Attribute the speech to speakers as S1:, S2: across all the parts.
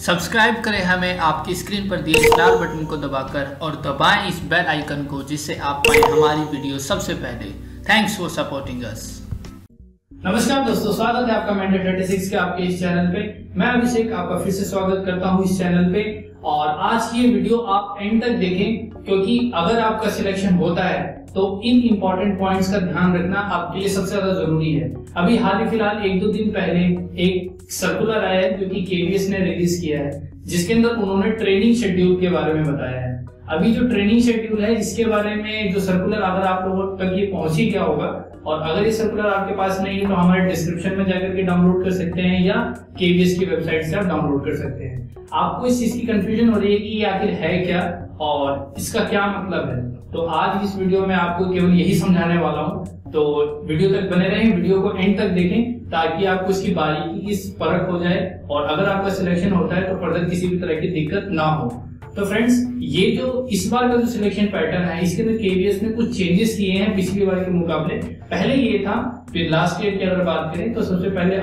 S1: Subscribe करें हमें आपकी स्क्रीन पर दिए इस लाल बटन को दबाकर और दबाएं इस बेल आइकन को, जिससे आप पाएं हमारी वीडियो सबसे पहले। Thanks for supporting us.
S2: नमस्कार दोस्तों, स्वागत है आपका मैंडे 36 के आपके इस चैनल पे। मैं अभिषेक आपका फिर से स्वागत करता हूं इस चैनल पे। और आज की ये वीडियो आप एंड तक देखें, क्योंकि अगर आपका सिलेक्शन होता है तो इन इंपॉर्टेंट पॉइंट्स का ध्यान रखना आपके लिए सबसे ज्यादा जरूरी है। अभी हाल ही फिलहाल 1-2 दिन पहले एक सर्कुलर आया है जो कि केवीएस ने रिलीज किया है, जिसके अंदर उन्होंने ट्रेनिंग शेड्यूल के बारे में बताया है। अभी जो ट्रेनिंग शेड्यूल है इसके बारे में जो सर्कुलर अगर आप लोगों तक ये पहुंच ही गया होगा, और अगर ये सर्कुलर आपके पास नहीं है तो हमारे डिस्क्रिप्शन में जाकर के डाउनलोड कर सकते हैं या केवीएस की वेबसाइट से आप डाउनलोड कर सकते हैं। आपको इस चीज की कंफ्यूजन हो रही है कि ये आखिर है क्या और इसका क्या मतलब है, तो आज इस वीडियो में आपको केवल यही समझाने वाला हूँ। तो वीडियो तक बने रहें, वीडियो को एंड तक देखें ताकि आपको इसकी बारीकी की परख हो जाए, और अगर आपका सिलेक्शन होता है तो फर्दर किसी भी तरह की दिक्कत ना हो। तो फ्रेंड्स, ये जो इस बार का जो सिलेक्शन पैटर्न है इसके अंदर केवीएस ने कुछ चेंजेस किए हैं पिछली बार के मुकाबले। पहले ये था, फिर लास्ट ईयर की अगर बात करें तो सबसे पहले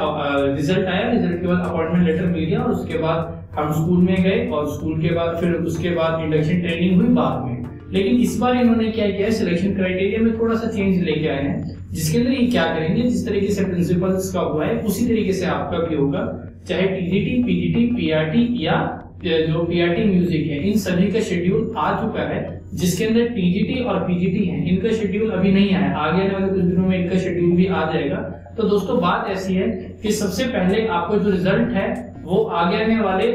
S2: रिजल्ट आया, रिजल्ट के बाद अपॉइंटमेंट लेटर मिल गया और उसके बाद हम स्कूल में गए, और स्कूल के बाद फिर उसके बाद इंडक्शन ट्रेनिंग हुई बाद में। लेकिन इस बार इन्होंने क्या किया है, सिलेक्शन क्राइटेरिया में थोड़ा सा चेंज लेके आए हैं, जिसके अंदर ये क्या करेंगे, जिस तरीके से प्रिंसिपल्स का हुआ है उसी तरीके से आपका भी होगा। चाहे टीजीटी, पीजीटी, पीआरटी या जो पीआरटी म्यूजिक है, इन सभी का शेड्यूल आ चुका है। जिसके अंदर टीजीटी और पीजीटी है, इनका शेड्यूल अभी नहीं आया, आगे आने वाले कुछ दिनों में इनका शेड्यूल भी आ जाएगा। तो दोस्तों बात ऐसी है कि सबसे पहले आपको जो रिजल्ट है वो आगे आने वाले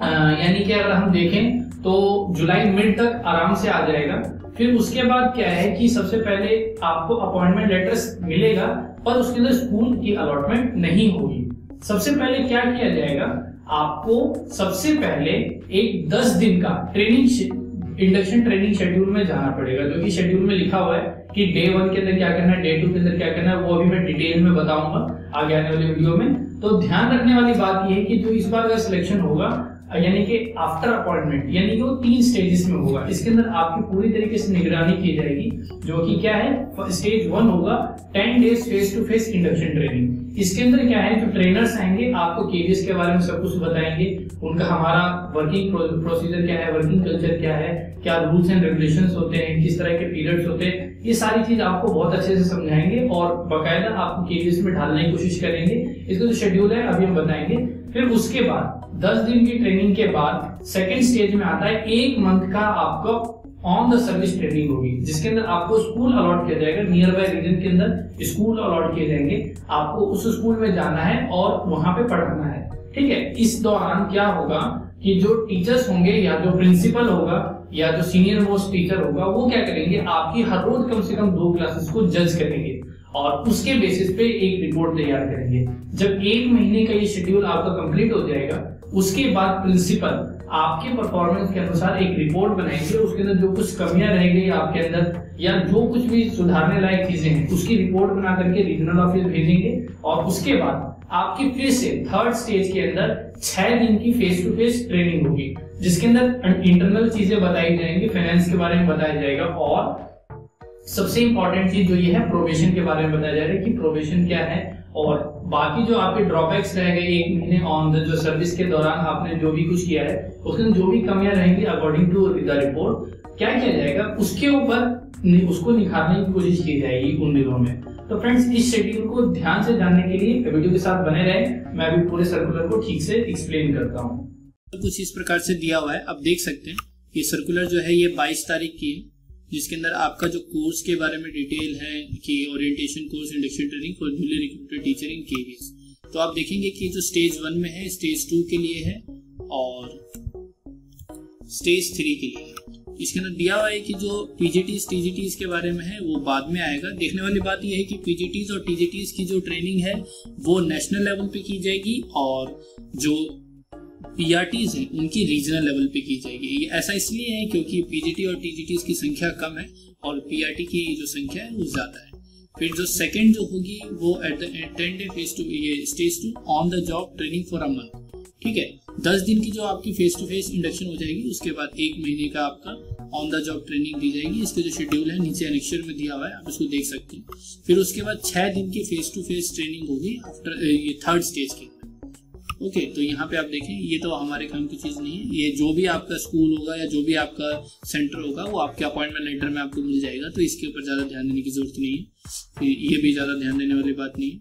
S2: यानी कि अगर हम देखें तो जुलाई मिड तक आराम से आ जाएगा। फिर उसके बाद क्या है कि सबसे पहले आपको अपॉइंटमेंट लेटर्स मिलेगा, पर उसके अंदर स्कूल की अलॉटमेंट नहीं होगी। सबसे पहले क्या किया जाएगा, आपको सबसे पहले एक 10 दिन का इंडक्शन ट्रेनिंग शेड्यूल में जाना पड़ेगा, जो कि शेड्यूल में लिखा हुआ है कि डे 1 के अंदर क्या करना है, डे 2 के अंदर क्या करना है, वो अभी मैं डिटेल में बताऊंगा आगे आने वाली वीडियो में। तो ध्यान रखने वाली बात यह है कि जो इस बार का सिलेक्शन होगा यानी कि आफ्टर अपॉइंटमेंट, यानी कि वो 3 स्टेजेस में होगा। इसके अंदर आपकी पूरी तरीके से निगरानी की जाएगी, जो कि क्या है, स्टेज 1 होगा 10 days face to face induction training. इसके अंदर क्या है, जो ट्रेनर्स आएंगे आपको केवीएस के बारे में सब कुछ बताएंगे, उनका हमारा वर्किंग प्रोसीजर क्या है, वर्किंग कल्चर क्या है, क्या रूल्स एंड रेगुलेशंस होते हैं, किस तरह के पीरियड्स होते हैं, ये सारी चीज आपको बहुत अच्छे से समझाएंगे और बकायदा आपको केवीएस में ढालने की कोशिश करेंगे। इसका जो शेड्यूल है अभी हम बताएंगे। फिर उसके बाद 10 दिन की ट्रेनिंग के बाद सेकेंड स्टेज में आता है 1 मंथ का आपको ऑन द सर्विस ट्रेनिंग होगी, जिसके अंदर आपको स्कूल अलॉट किया जाएगा। नियर बाय रीजन के अंदर स्कूल अलॉट किए जाएंगे, आपको उस स्कूल में जाना है और वहां पे पढ़ाना है। ठीक है, इस दौरान क्या होगा कि जो टीचर्स होंगे या जो प्रिंसिपल होगा या जो सीनियर मोस्ट टीचर होगा, वो क्या करेंगे, आपकी हर रोज कम से कम 2 क्लासेस को जज करेंगे और उसके बेसिस पे एक रिपोर्ट तैयार करेंगे। जब 1 महीने का ये शेड्यूल आपका कंप्लीट हो जाएगा, उसके बाद प्रिंसिपल आपके परफॉर्मेंस के अनुसार एक रिपोर्ट बनाएंगे। उसके अंदर जो कुछ कमियां रह गई आपके अंदर या जो कुछ भी सुधारने लायक चीजें हैं, उसकी रिपोर्ट बना करके रीजनल ऑफिस भेजेंगे। और उसके बाद आपकी फिर से 3rd स्टेज के अंदर 6 दिन की फेस टू फेस ट्रेनिंग होगी, जिसके अंदर इंटरनल चीजें बताई जाएंगी, फाइनेंस के बारे में बताया जाएगा, और सबसे इंपॉर्टेंट चीज जो ये है प्रोबेशन के बारे में बताया जाएगा कि प्रोबेशन क्या है, और बाकी जो आपके ड्रॉबैक्स रह गए 1 महीने ऑन द जो सर्विस के दौरान आपने जो भी कुछ किया है, उसमें जो भी कमियां रहेंगी अकॉर्डिंग टू द रिपोर्ट क्या किया जाएगा, उसके ऊपर उसको निखारने की कोशिश की जाएगी उन दिनों में। तो फ्रेंड्स, इस शेड्यूल को ध्यान से जानने के लिए वीडियो के साथ बने रहे, मैं अभी पूरे सर्कुलर को ठीक से एक्सप्लेन करता हूँ।
S1: तो कुछ इस प्रकार से दिया हुआ है, अब देख सकते हैं ये सर्कुलर जो है ये 22 तारीख की है, जिसके अंदर आपका जो कोर्स के बारे में डिटेल है कि orientation course induction training for newly recruited teacher in KVS. तो आप देखेंगे कि जो स्टेज 1 में है, स्टेज 2 के लिए है और स्टेज 3 के लिए है। इसके अंदर दिया हुआ है कि जो पीजीटीज टीजीटीज के बारे में है वो बाद में आएगा। देखने वाली बात यह है कि पीजीटीज और टीजीटीज की जो ट्रेनिंग है वो नेशनल लेवल पे की जाएगी, और जो पीआरटीज हैं उनकी रीजनल लेवल पे की जाएगी। ये ऐसा इसलिए है क्योंकि पीजीटी और टीजीटीज की संख्या कम है और पीआरटी की जो संख्या है वो ज्यादा है। फिर जो सेकंड जो होगी वो at the 10 day phase two ये stage 2 on the job training for a month. ठीक है, 10 दिन की जो आपकी फेस टू फेस इंडक्शन हो जाएगी, उसके बाद 1 महीने का आपका ऑन द जॉब ट्रेनिंग दी जाएगी। इसका जो शेड्यूल है नीचे एनेक्चर में दिया हुआ है, आप इसको देख सकते हैं। फिर उसके बाद 6 दिन की फेस टू फेस ट्रेनिंग होगी आफ्टर ये 3rd स्टेज के। ओके, तो यहाँ पे आप देखें ये तो हमारे काम की चीज़ नहीं है। ये जो भी आपका स्कूल होगा या जो भी आपका सेंटर होगा वो आपके अपॉइंटमेंट लेटर में आपको मिल जाएगा, तो इसके ऊपर ज़्यादा ध्यान देने की ज़रूरत नहीं है। फिर ये भी ज़्यादा ध्यान देने वाली बात नहीं है।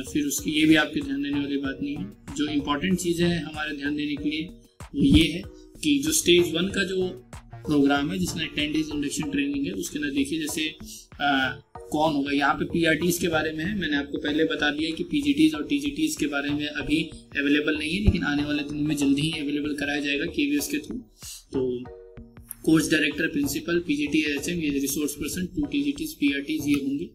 S1: फिर उसकी ये भी आपके ध्यान देने वाली बात नहीं है। जो इम्पोर्टेंट चीज़ है हमारे ध्यान देने के लिए वो ये है कि जो स्टेज 1 का जो प्रोग्राम है जिसमें 10 डेज इंडक्शन ट्रेनिंग है, उसके अंदर देखिए जैसे कौन होगा। यहाँ पे PRTs के बारे में है, मैंने आपको पहले बता दिया कि PGTs और TGTs के बारे में अभी अवेलेबल नहीं है, लेकिन आने वाले दिनों में जल्दी ही अवेलेबल कराया जाएगा KVS के थ्रू। तो coach director, principal, PGT HM, ये रिसोर्स पर्सन, 2 TGTs PRTs ये होंगे,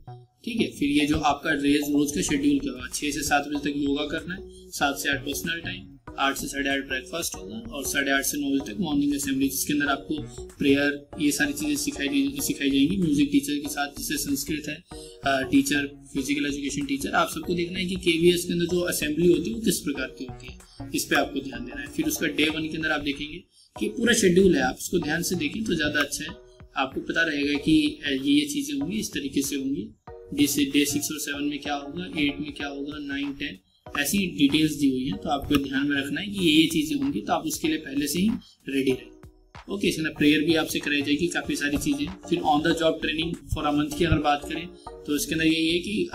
S1: ठीक है। फिर ये जो आपका रोज का शेड्यूल क्या होगा, 6 से 7 बजे तक योगा करना है, 7 से 8 पर्सनल टाइम, 8 से 8:30 ब्रेकफास्ट होगा और 8:30 से 9 बजे तक मॉर्निंग असेंबली, जिसके अंदर आपको प्रेयर ये सारी चीज़ें सिखाई जाएंगी। म्यूजिक टीचर के साथ, जैसे संस्कृत है टीचर, फिजिकल एजुकेशन टीचर, आप सबको देखना है कि KVS के अंदर जो असेंबली होती है वो किस प्रकार की होती है, इस पर आपको ध्यान देना है। फिर उसका डे 1 के अंदर आप देखेंगे कि पूरा शेड्यूल है, आप उसको ध्यान से देखें तो ज़्यादा अच्छा है। आपको पता रहेगा कि ये चीज़ें होंगी, इस तरीके से होंगी। डे 6 और 7 में क्या होगा, 8 में क्या होगा, 9, 10 ऐसी डिटेल्स दी हुई है, तो आपको ध्यान में रखना है कि ये चीज़ें होंगी, तो आप उसके लिए पहले से ही रेडी रहें। ओके, इसके अंदर प्रेयर भी आपसे कराई जाएगी, काफ़ी सारी चीज़ें। फिर on the job training for a month की अगर बात करें तो इसके अंदर यही है कि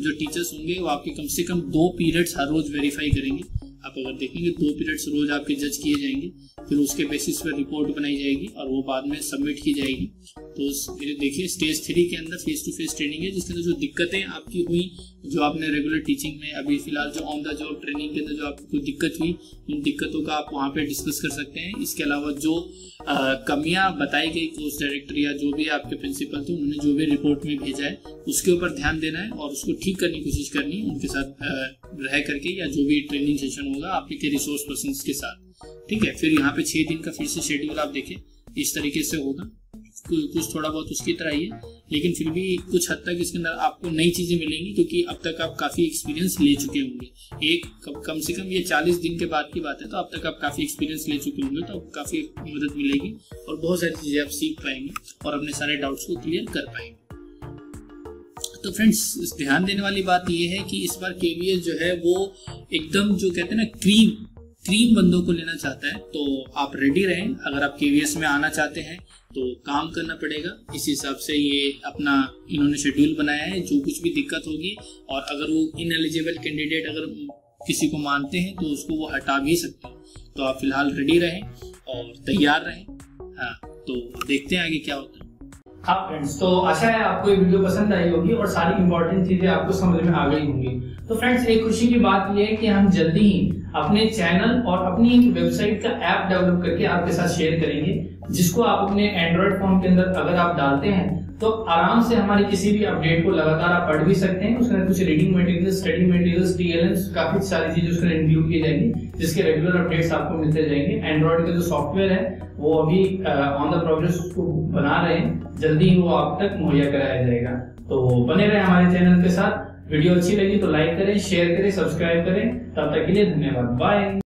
S1: जो टीचर्स होंगे वो आपके कम से कम 2 पीरियड्स हर रोज वेरीफाई करेंगे। आप अगर देखेंगे 2 पीरियड्स रोज आपके जज किए जाएंगे, फिर उसके बेसिस पर रिपोर्ट बनाई जाएगी और वो बाद में सबमिट की जाएगी। तो देखिए स्टेज 3 के अंदर फेस टू फेस ट्रेनिंग है, जिसके अंदर जो दिक्कतें आपकी हुई, जो आपने रेगुलर टीचिंग में अभी फिलहाल जो ऑन द जॉब ट्रेनिंग के अंदर जो आपको दिक्कत हुई, उन दिक्कतों का आप वहाँ पे डिस्कस कर सकते हैं। इसके अलावा जो कमियां बताई गई कोर्स डायरेक्टर या जो भी आपके प्रिंसिपल थे उन्होंने जो भी रिपोर्ट में भेजा है उसके ऊपर ध्यान देना है और उसको ठीक करने की कोशिश करनी है उनके साथ रह करके, या जो भी ट्रेनिंग सेशन होगा आपके रिसोर्स पर्सन के साथ, ठीक है। फिर यहाँ पे 6 दिन का फिर से शेड्यूल आप देखें, इस तरीके से होगा। कुछ थोड़ा बहुत उसकी तरह ही है, लेकिन फिर भी कुछ हद तक इसके अंदर आपको नई चीज़ें मिलेंगी, क्योंकि अब तक आप काफ़ी एक्सपीरियंस ले चुके होंगे। कम से कम ये 40 दिन के बाद की बात है, तो अब तक आप काफ़ी एक्सपीरियंस ले चुके होंगे, तो आपको काफ़ी मदद मिलेगी और बहुत सारी चीज़ें आप सीख पाएंगे और अपने सारे डाउट्स को क्लियर कर पाएंगे। तो फ्रेंड्स, ध्यान देने वाली बात यह है कि इस बार KVS जो है वो एकदम जो कहते हैं ना क्रीम बंदों को लेना चाहता है, तो आप रेडी रहें। अगर आप KVS में आना चाहते हैं तो काम करना पड़ेगा, इस हिसाब से ये अपना इन्होंने शेड्यूल बनाया है। जो कुछ भी दिक्कत होगी, और अगर वो इनएलिजिबल कैंडिडेट अगर किसी को मानते हैं तो उसको वो हटा भी सकते हैं। तो आप फिलहाल रेडी रहें और तैयार रहें। हाँ, तो देखते हैं आगे क्या होता है।
S2: हाँ फ्रेंड्स, तो आशा है आपको ये वीडियो पसंद आई होगी और सारी इंपॉर्टेंट चीजें आपको समझ में आ गई होंगी। तो फ्रेंड्स, एक खुशी की बात ये है कि हम जल्दी ही अपने चैनल और अपनी एक वेबसाइट का ऐप डेवलप करके आपके साथ शेयर करेंगे, जिसको आप अपने एंड्रॉइड फोन के अंदर अगर आप डालते हैं तो आराम से हमारी किसी भी अपडेट को लगातार आप पढ़ भी सकते हैं। उसके अंदर कुछ reading material, study materials, TLMs, काफी सारी चीजें उसके अंदर इंक्लूड की जाएंगी, जिसके रेगुलर अपडेट्स आपको मिलते जाएंगे। एंड्रॉइड का जो सॉफ्टवेयर है वो अभी ऑन द प्रोग्रेस उसको बना रहे हैं, जल्दी ही वो आप तक मुहैया कराया जाएगा। तो बने रहे हमारे चैनल के साथ। वीडियो अच्छी लगी तो लाइक करें, शेयर करें, सब्सक्राइब करें। तब तक के लिए धन्यवाद, बाय।